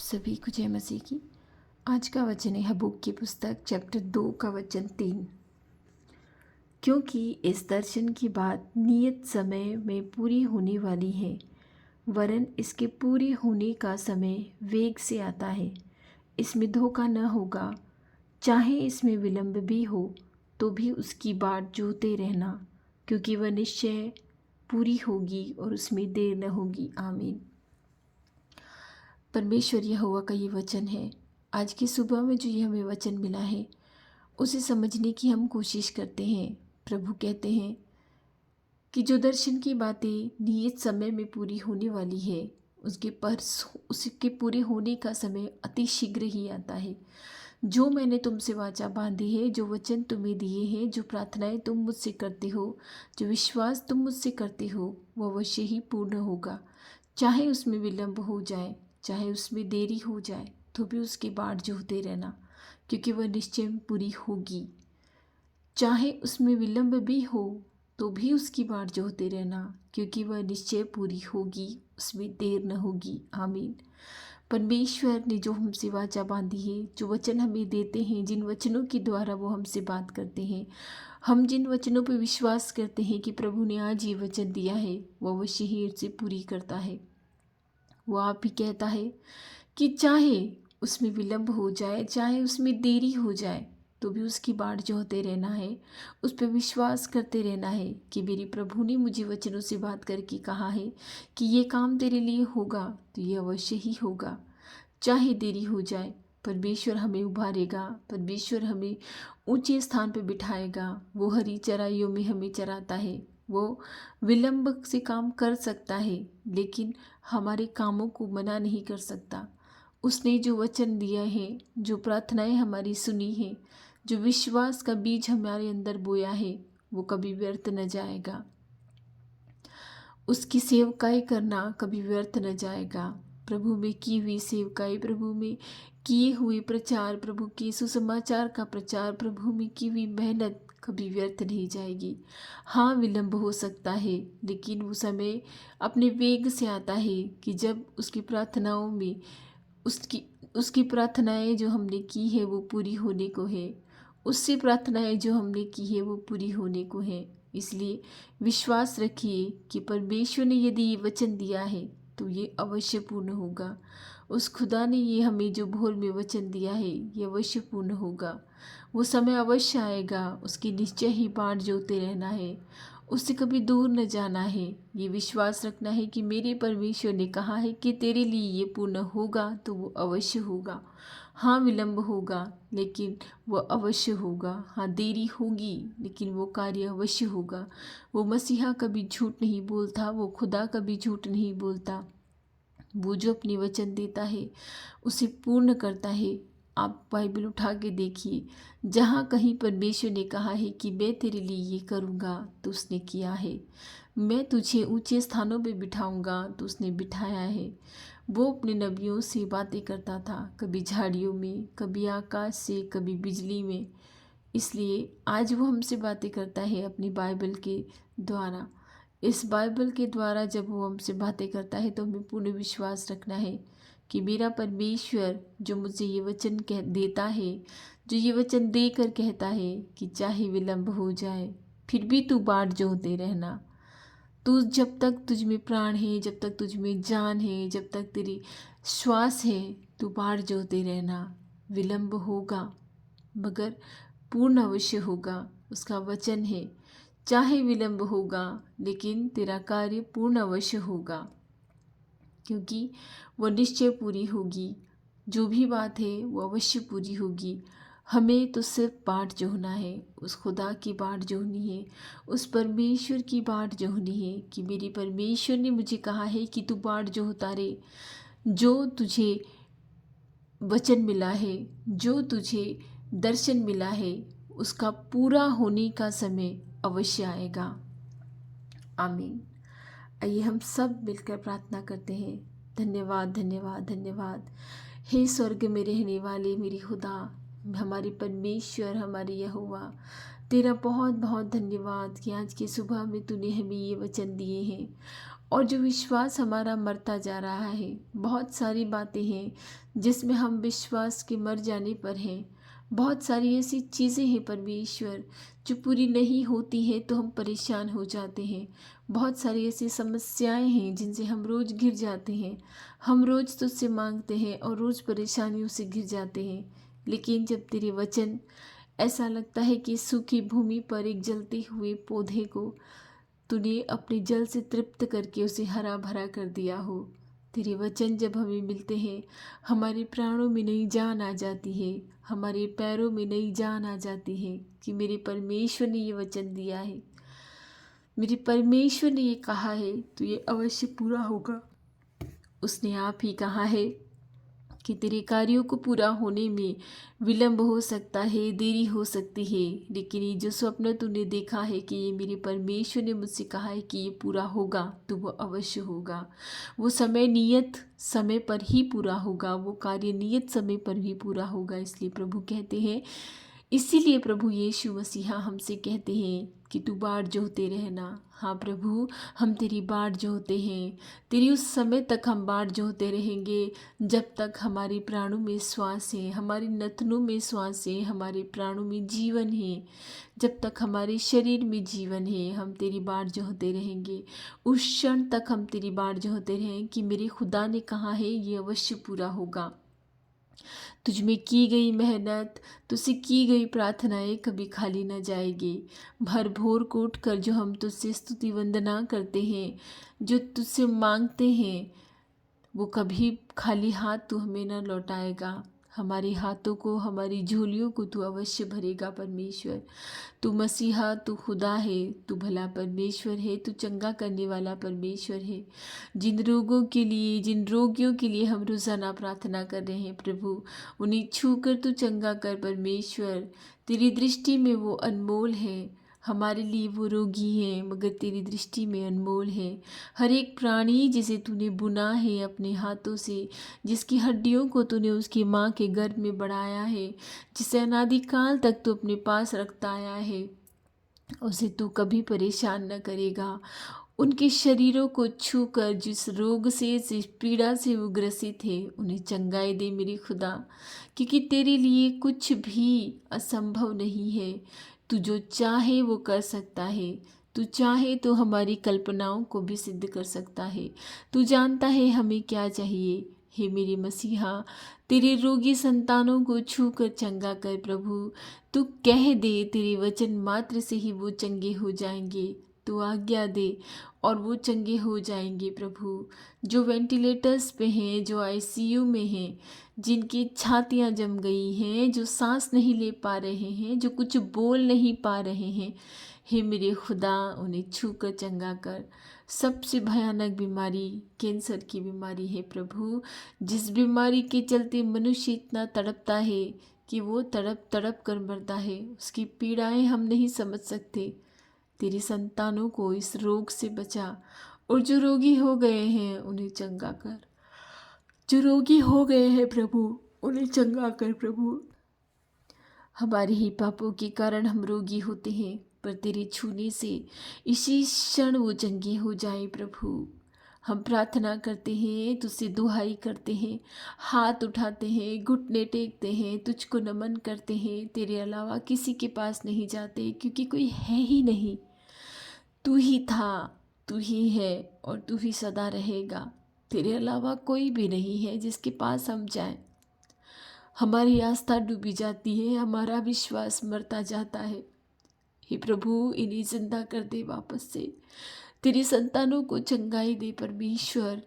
सभी को जय मसीह की। आज का वचन है हबक्कूक की पुस्तक चैप्टर 2 का वचन 3। क्योंकि इस दर्शन की बात नियत समय में पूरी होने वाली है, वरन इसके पूरे होने का समय वेग से आता है। इसमें धोखा न होगा, चाहे इसमें विलंब भी हो तो भी उसकी बाट जोहते रहना, क्योंकि वह निश्चय पूरी होगी और उसमें देर न होगी। आमीन। परमेश्वर यहोवा का ये वचन है। आज की सुबह में जो ये हमें वचन मिला है उसे समझने की हम कोशिश करते हैं। प्रभु कहते हैं कि जो दर्शन की बातें नियत समय में पूरी होने वाली है, उसके पूरे होने का समय अति शीघ्र ही आता है। जो मैंने तुमसे वाचा बांधी है, जो वचन तुम्हें दिए हैं, जो प्रार्थनाएं तुम मुझसे करते हो, जो विश्वास तुम मुझसे करते हो, वह अवश्य ही पूर्ण होगा। चाहे उसमें विलंब हो जाए, चाहे उसमें देरी हो जाए, तो भी उसकी बाट जोहते रहना, क्योंकि वह निश्चय पूरी होगी। चाहे उसमें विलंब भी हो तो भी उसकी बाट जोहते रहना, क्योंकि वह निश्चय पूरी होगी, उसमें देर न होगी। आमीन। परमेश्वर ने जो हमसे वाचा बांधी है, जो वचन हमें देते हैं, जिन वचनों के द्वारा वो हमसे बात करते हैं, हम जिन वचनों पर विश्वास करते हैं कि प्रभु ने आज ये वचन दिया है, वह अवश्य ही उसे पूरी करता है। वो आप ही कहता है कि चाहे उसमें विलंब हो जाए, चाहे उसमें देरी हो जाए, तो भी उसकी बाट जोहते रहना है, उस पर विश्वास करते रहना है कि मेरे प्रभु ने मुझे वचनों से बात करके कहा है कि ये काम तेरे लिए होगा, तो ये अवश्य ही होगा। चाहे देरी हो जाए, परमेश्वर हमें उभारेगा, परमेश्वर हमें ऊंचे स्थान पर बिठाएगा। वो हरी चराइयों में हमें चराता है। वो विलंब से काम कर सकता है, लेकिन हमारे कामों को मना नहीं कर सकता। उसने जो वचन दिया है, जो प्रार्थनाएं हमारी सुनी है, जो विश्वास का बीज हमारे अंदर बोया है, वो कभी व्यर्थ न जाएगा। उसकी सेवकाई करना कभी व्यर्थ न जाएगा। प्रभु में की हुई सेवकाई, प्रभु में किए हुए प्रचार, प्रभु के सुसमाचार का प्रचार, प्रभु में की हुई मेहनत कभी व्यर्थ नहीं जाएगी। हाँ, विलंब हो सकता है, लेकिन वो समय अपने वेग से आता है कि जब उसकी प्रार्थनाओं में उसकी प्रार्थनाएं जो हमने की है वो पूरी होने को है। उससे प्रार्थनाएं जो हमने की है वो पूरी होने को है। इसलिए विश्वास रखिए कि परमेश्वर ने यदि ये वचन दिया है तो ये अवश्य पूर्ण होगा। उस खुदा ने ये हमें जो भोर में वचन दिया है ये अवश्य पूर्ण होगा। वो समय अवश्य आएगा, उसकी निश्चय ही बाट जोहते रहना है, उससे कभी दूर न जाना है। ये विश्वास रखना है कि मेरे परमेश्वर ने कहा है कि तेरे लिए ये पूर्ण होगा, तो वो अवश्य होगा। हाँ, विलंब होगा, लेकिन वो अवश्य होगा। हाँ, देरी होगी, लेकिन वो कार्य अवश्य होगा। वो मसीहा कभी झूठ नहीं बोलता, वो खुदा कभी झूठ नहीं बोलता। वो जो अपनी वचन देता है उसे पूर्ण करता है। आप बाइबल उठा के देखिए, जहाँ कहीं परमेश्वर ने कहा है कि मैं तेरे लिए ये करूँगा, तो उसने किया है। मैं तुझे ऊंचे स्थानों पे बिठाऊंगा, तो उसने बिठाया है। वो अपने नबियों से बातें करता था, कभी झाड़ियों में, कभी आकाश से, कभी बिजली में। इसलिए आज वो हमसे बातें करता है अपनी बाइबल के द्वारा। इस बाइबल के द्वारा जब वो हमसे बातें करता है तो हमें पूर्ण विश्वास रखना है कि मेरा परमेश्वर जो मुझे ये वचन कह देता है, जो ये वचन देकर कहता है कि चाहे विलंब हो जाए फिर भी तू बाट जोहते रहना। तू जब तक तुझ में प्राण है, जब तक तुझ में जान है, जब तक तेरी श्वास है, तू बाट जोहते रहना। विलंब होगा मगर पूर्ण अवश्य होगा, उसका वचन है। चाहे विलंब होगा, लेकिन तेरा कार्य पूर्ण अवश्य होगा, क्योंकि वह निश्चय पूरी होगी। जो भी बात है वो अवश्य पूरी होगी। हमें तो सिर्फ बाट जोहना है, उस खुदा की बाट जोहनी है, उस परमेश्वर की बाट जोहनी है कि मेरे परमेश्वर ने मुझे कहा है कि तू बाट जोहता रे। जो तुझे वचन मिला है, जो तुझे दर्शन मिला है, उसका पूरा होने का समय अवश्य आएगा। आमीन। आइए हम सब मिलकर प्रार्थना करते हैं। धन्यवाद, धन्यवाद, धन्यवाद। हे स्वर्ग में रहने वाले मेरे खुदा, हमारे परमेश्वर, हमारे यहोवा, तेरा बहुत बहुत धन्यवाद कि आज की सुबह में तूने हमें ये वचन दिए हैं और जो विश्वास हमारा मरता जा रहा है, बहुत सारी बातें हैं जिसमें हम विश्वास के मर जाने पर हैं। बहुत सारी ऐसी चीज़ें हैं परमेश्वर जो पूरी नहीं होती हैं तो हम परेशान हो जाते हैं। बहुत सारी ऐसी समस्याएं हैं जिनसे हम रोज़ घिर जाते हैं। हम रोज़ तुझसे मांगते हैं और रोज़ परेशानियों से घिर जाते हैं। लेकिन जब तेरे वचन, ऐसा लगता है कि सूखी भूमि पर एक जलते हुए पौधे को तूने अपने जल से तृप्त करके उसे हरा भरा कर दिया हो। तेरे वचन जब हमें मिलते हैं, हमारे प्राणों में नई जान आ जाती है, हमारे पैरों में नई जान आ जाती है कि मेरे परमेश्वर ने ये वचन दिया है, मेरे परमेश्वर ने ये कहा है तो ये अवश्य पूरा होगा। उसने आप ही कहा है कि तेरे कार्यों को पूरा होने में विलंब हो सकता है, देरी हो सकती है, लेकिन ये जो स्वप्न तूने देखा है कि ये मेरे परमेश्वर ने मुझसे कहा है कि ये पूरा होगा, तो वो अवश्य होगा। वो समय नियत समय पर ही पूरा होगा, वो कार्य नियत समय पर ही पूरा होगा। इसलिए प्रभु कहते हैं, इसीलिए प्रभु यीशु मसीहा हमसे कहते हैं कि तू बाट जोहते रहना। हाँ प्रभु, हम तेरी बाट जोहते हैं। तेरी उस समय तक हम बाट जोहते रहेंगे जब तक हमारे प्राणों में श्वास है, हमारे नथनों में श्वास है, हमारे प्राणों में जीवन है, जब तक हमारे शरीर में जीवन है, हम तेरी बाट जोहते रहेंगे। उस क्षण तक हम तेरी बाट जोहते रहें कि मेरे खुदा ने कहा है ये अवश्य पूरा होगा। तुझ में की गई मेहनत, तुझसे की गई प्रार्थनाएं कभी खाली न जाएगी। भर भोर को उठ कर जो हम तुझसे स्तुति वंदना करते हैं, जो तुझसे मांगते हैं, वो कभी खाली हाथ तू हमें न लौटाएगा। हमारे हाथों को, हमारी झोलियों को तू अवश्य भरेगा परमेश्वर। तू मसीहा, तू खुदा है, तू भला परमेश्वर है, तू चंगा करने वाला परमेश्वर है। जिन रोगों के लिए, जिन रोगियों के लिए हम रोज़ाना प्रार्थना कर रहे हैं प्रभु, उन्हें छू कर तू चंगा कर परमेश्वर। तेरी दृष्टि में वो अनमोल है। हमारे लिए वो रोगी है मगर तेरी दृष्टि में अनमोल है। हर एक प्राणी जिसे तूने बुना है अपने हाथों से, जिसकी हड्डियों को तूने उसकी माँ के गर्भ में बढ़ाया है, जिसे अनादिकाल तक तू अपने पास रखता आया है, उसे तू कभी परेशान न करेगा। उनके शरीरों को छूकर जिस रोग से, जिस पीड़ा से वो ग्रसित है, उन्हें चंगाई दे मेरे खुदा, क्योंकि तेरे लिए कुछ भी असंभव नहीं है। तू जो चाहे वो कर सकता है। तू चाहे तो हमारी कल्पनाओं को भी सिद्ध कर सकता है। तू जानता है हमें क्या चाहिए। हे मेरे मसीहा, तेरे रोगी संतानों को छू कर चंगा कर प्रभु। तू कह दे, तेरे वचन मात्र से ही वो चंगे हो जाएंगे। तू आज्ञा दे और वो चंगे हो जाएंगे प्रभु। जो वेंटिलेटर्स पे हैं, जो आईसीयू में हैं, जिनकी छातियां जम गई हैं, जो सांस नहीं ले पा रहे हैं, जो कुछ बोल नहीं पा रहे हैं, हे मेरे खुदा, उन्हें छू कर चंगा कर। सबसे भयानक बीमारी कैंसर की बीमारी है प्रभु, जिस बीमारी के चलते मनुष्य इतना तड़पता है कि वो तड़प तड़प कर मरता है। उसकी पीड़ाएं हम नहीं समझ सकते। तेरी संतानों को इस रोग से बचा, और जो रोगी हो गए हैं उन्हें चंगा कर। जो रोगी हो गए हैं प्रभु, उन्हें चंगा कर प्रभु। हमारे ही पापों के कारण हम रोगी होते हैं, पर तेरे छूने से इसी क्षण वो चंगे हो जाए प्रभु। हम प्रार्थना करते हैं, तुझसे दुहाई करते हैं, हाथ उठाते हैं, घुटने टेकते हैं, तुझको नमन करते हैं। तेरे अलावा किसी के पास नहीं जाते, क्योंकि कोई है ही नहीं। तू ही था, तू ही है और तू ही सदा रहेगा। तेरे अलावा कोई भी नहीं है जिसके पास हम जाएं। हमारी आस्था डूबी जाती है, हमारा विश्वास मरता जाता है। हे प्रभु, इन्हें जिंदा कर दे वापस से। तेरी संतानों को चंगाई दे परमेश्वर।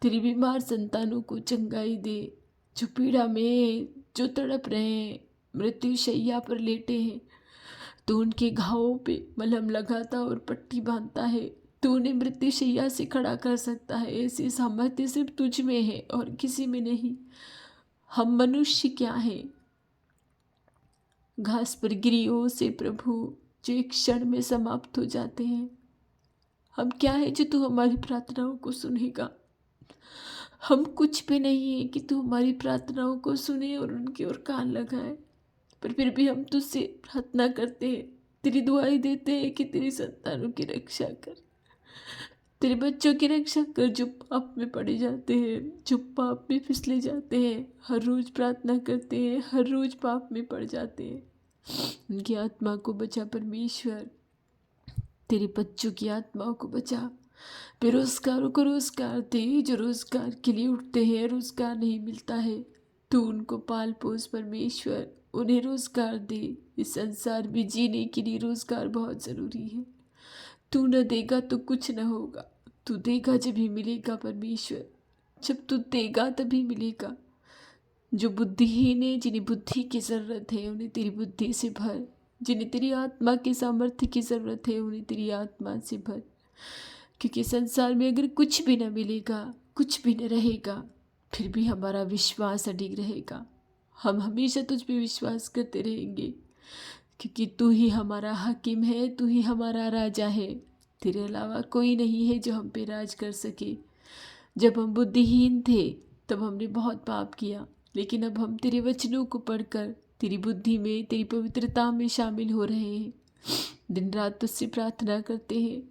तेरी बीमार संतानों को चंगाई दे, जो पीड़ा में, जो तड़प रहे हैं, मृत्यु शैया पर लेटे हैं। तू उनके घावों पे मलहम लगाता और पट्टी बांधता है। तू उन्हें मृत्यु शैया से खड़ा कर सकता है। ऐसी सामर्थ्य सिर्फ तुझ में है और किसी में नहीं। हम मनुष्य क्या है, घास पर गिरी ओस से प्रभु, जो एक क्षण में समाप्त हो जाते हैं। हम क्या है जो तू हमारी प्रार्थनाओं को सुनेगा। हम कुछ भी नहीं है कि तू हमारी प्रार्थनाओं को सुने और उनकी ओर कान लगाए, पर फिर भी हम तुझसे प्रार्थना करते हैं, तेरी दुआई देते हैं कि तेरी संतानों की रक्षा कर। तेरे बच्चों की रक्षा कर जो पाप में पड़े जाते हैं, जो पाप में फिसले जाते हैं, हर रोज प्रार्थना करते हैं, हर रोज पाप में पड़ जाते हैं। उनकी आत्मा को बचा परमेश्वर, तेरे बच्चों की आत्माओं को बचा। बेरोजगारों को रोजगार दे, जो रोजगार के लिए उठते हैं रोजगार नहीं मिलता है। तू उनको पाल पोस परमेश्वर, उन्हें रोजगार दे। इस संसार में जीने के लिए रोजगार बहुत ज़रूरी है। तू न देगा तो कुछ न होगा, तू देगा जब ही मिलेगा परमेश्वर। जब तू देगा तभी मिलेगा। जो बुद्धिहीन है, जिन्हें बुद्धि की ज़रूरत है, उन्हें तेरी बुद्धि से भर। जिन्हें तेरी आत्मा के सामर्थ्य की ज़रूरत है, उन्हें तेरी आत्मा से भर। क्योंकि संसार में अगर कुछ भी न मिलेगा, कुछ भी न रहेगा, फिर भी हमारा विश्वास अडिग रहेगा। हम हमेशा तुझ पे विश्वास करते रहेंगे, क्योंकि तू ही हमारा हाकिम है, तू ही हमारा राजा है। तेरे अलावा कोई नहीं है जो हम पे राज कर सके। जब हम बुद्धिहीन थे तब हमने बहुत पाप किया, लेकिन अब हम तेरे वचनों को पढ़कर तेरी बुद्धि में, तेरी पवित्रता में शामिल हो रहे हैं। दिन रात तुझसे प्रार्थना करते हैं,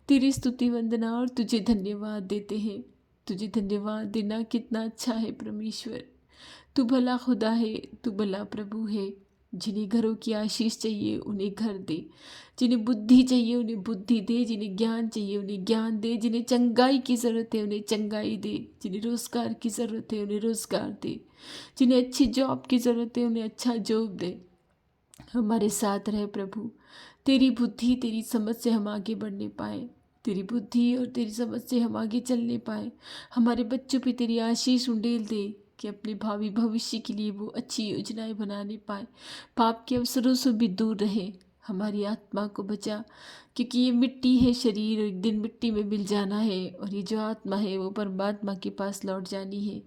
तेरी स्तुति वंदना और तुझे धन्यवाद देते हैं। तुझे धन्यवाद देना कितना अच्छा है परमेश्वर। तू भला खुदा है, तू भला प्रभु है। जिन्हें घरों की आशीष चाहिए उन्हें घर दे, जिन्हें बुद्धि चाहिए उन्हें बुद्धि दे, जिन्हें ज्ञान चाहिए उन्हें ज्ञान दे, जिन्हें चंगाई की ज़रूरत है उन्हें चंगाई दे, जिन्हें रोज़गार की ज़रूरत है उन्हें रोज़गार दे, जिन्हें अच्छी जॉब की ज़रूरत है उन्हें अच्छा जॉब दे। हमारे साथ रहे प्रभु। तेरी बुद्धि, तेरी समझ से हम आगे बढ़ने पाए, तेरी बुद्धि और तेरी समझ से हम आगे चलने पाए। हमारे बच्चों पे तेरी आशीष उंडेल दे कि अपने भावी भविष्य के लिए वो अच्छी योजनाएं बनाने पाए, पाप के अवसरों से भी दूर रहे। हमारी आत्मा को बचा, क्योंकि ये मिट्टी है शरीर, एक दिन मिट्टी में मिल जाना है, और ये जो आत्मा है वो परमात्मा के पास लौट जानी है।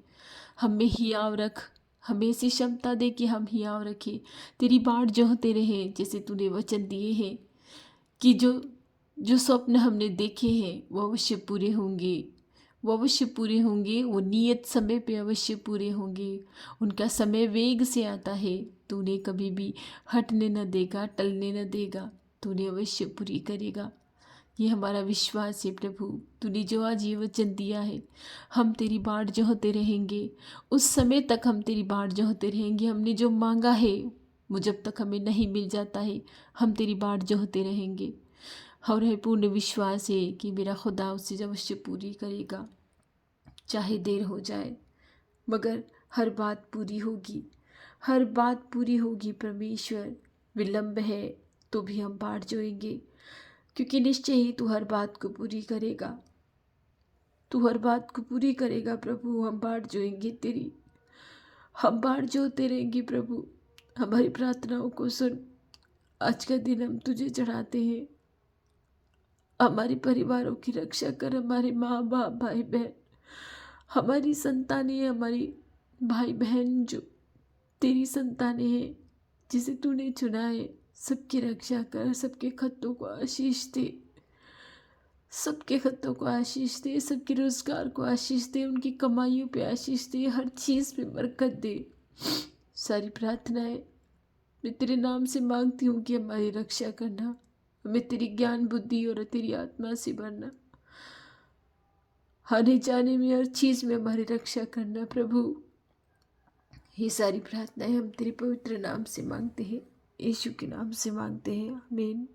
हमें हियाव रख, हमें ऐसी क्षमता दे कि हम हियाव रखें, तेरी बाट जोहते रहें, जैसे तूने वचन दिए हैं कि जो जो स्वप्न हमने देखे हैं वो अवश्य पूरे होंगे, वो अवश्य पूरे होंगे, वो नियत समय पे अवश्य पूरे होंगे। उनका समय वेग से आता है, तूने कभी भी हटने न देगा, टलने न देगा, तूने अवश्य पूरी करेगा। ये हमारा विश्वास है प्रभु। तूने जो आज ये वचन दिया है, हम तेरी बाट जोहते रहेंगे, उस समय तक हम तेरी बाट जोहते रहेंगे। हमने जो मांगा है वो जब तक हमें नहीं मिल जाता है, हम तेरी बाट जोहते रहेंगे। और है पूर्ण विश्वास है कि मेरा खुदा उससे अवश्य पूरी करेगा, चाहे देर हो जाए, मगर हर बात पूरी होगी, हर बात पूरी होगी परमेश्वर। विलंब है तो भी हम बाट जोएंगे, क्योंकि निश्चय ही तू हर बात को पूरी करेगा, तू हर बात को पूरी करेगा प्रभु। हम बाट जोएंगे तेरी, हम बाट जोते रहेंगे प्रभु। हमारी प्रार्थनाओं को सुन। आज का दिन हम तुझे चढ़ाते हैं। हमारे परिवारों की रक्षा कर, हमारे माँ बाप, भाई बहन, हमारी संतानें, हमारी भाई बहन जो तेरी संतानें हैं, जिसे तूने चुना है, सबकी रक्षा कर। सबके खतों को आशीष दे, सबके खतों को आशीष दे, सबके रोजगार को आशीष दे, उनकी कमाइयों पे आशीष दे, हर चीज़ पे बरकत दे। सारी प्रार्थनाएं मैं तेरे नाम से मांगती हूँ कि हमारी रक्षा करना, हमें तेरी ज्ञान बुद्धि और तेरी आत्मा से भरना, आने जाने में हर चीज़ में हमारी रक्षा करना प्रभु। ये सारी प्रार्थनाएं हम तेरे पवित्र नाम से मांगते हैं, यीशु के नाम से मांगते हैं, आमीन।